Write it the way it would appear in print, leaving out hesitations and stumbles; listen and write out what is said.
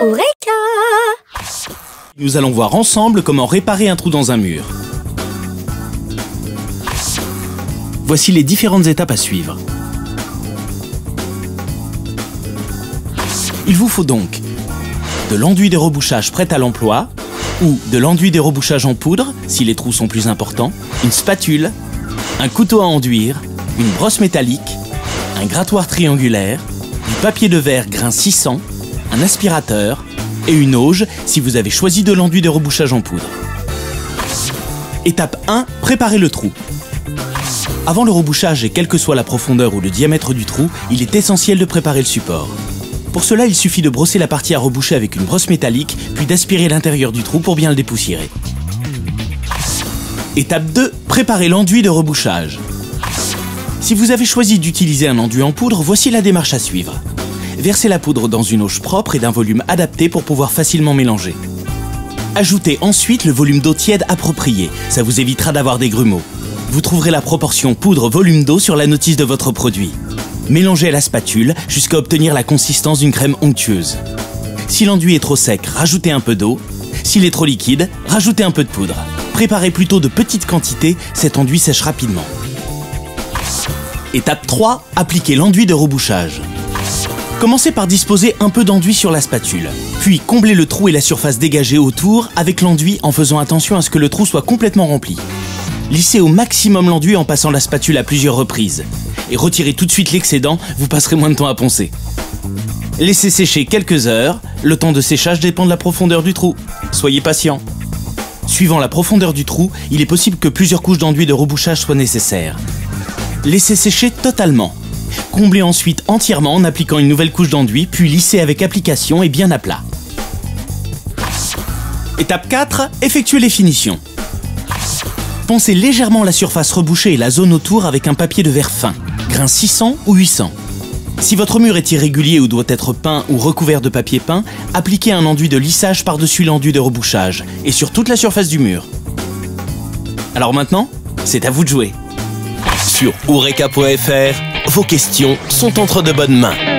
Eureka! Nous allons voir ensemble comment réparer un trou dans un mur. Voici les différentes étapes à suivre. Il vous faut donc de l'enduit de rebouchage prêt à l'emploi ou de l'enduit de rebouchage en poudre si les trous sont plus importants, une spatule, un couteau à enduire, une brosse métallique, un grattoir triangulaire, du papier de verre grain 600, un aspirateur et une auge si vous avez choisi de l'enduit de rebouchage en poudre. Étape 1, préparez le trou. Avant le rebouchage et quelle que soit la profondeur ou le diamètre du trou, il est essentiel de préparer le support. Pour cela, il suffit de brosser la partie à reboucher avec une brosse métallique, puis d'aspirer l'intérieur du trou pour bien le dépoussiérer. Étape 2, préparez l'enduit de rebouchage. Si vous avez choisi d'utiliser un enduit en poudre, voici la démarche à suivre. Versez la poudre dans une auge propre et d'un volume adapté pour pouvoir facilement mélanger. Ajoutez ensuite le volume d'eau tiède approprié, ça vous évitera d'avoir des grumeaux. Vous trouverez la proportion poudre-volume d'eau sur la notice de votre produit. Mélangez à la spatule jusqu'à obtenir la consistance d'une crème onctueuse. Si l'enduit est trop sec, rajoutez un peu d'eau. S'il est trop liquide, rajoutez un peu de poudre. Préparez plutôt de petites quantités, cet enduit sèche rapidement. Étape 3, appliquez l'enduit de rebouchage. Commencez par disposer un peu d'enduit sur la spatule. Puis comblez le trou et la surface dégagée autour avec l'enduit en faisant attention à ce que le trou soit complètement rempli. Lissez au maximum l'enduit en passant la spatule à plusieurs reprises. Et retirez tout de suite l'excédent, vous passerez moins de temps à poncer. Laissez sécher quelques heures, le temps de séchage dépend de la profondeur du trou. Soyez patient. Suivant la profondeur du trou, il est possible que plusieurs couches d'enduit de rebouchage soient nécessaires. Laissez sécher totalement. Comblez ensuite entièrement en appliquant une nouvelle couche d'enduit, puis lissez avec application et bien à plat. Étape 4, effectuez les finitions. Poncez légèrement la surface rebouchée et la zone autour avec un papier de verre fin, grain 600 ou 800. Si votre mur est irrégulier ou doit être peint ou recouvert de papier peint, appliquez un enduit de lissage par-dessus l'enduit de rebouchage et sur toute la surface du mur. Alors maintenant, c'est à vous de jouer. Sur Eureka.fr, vos questions sont entre de bonnes mains.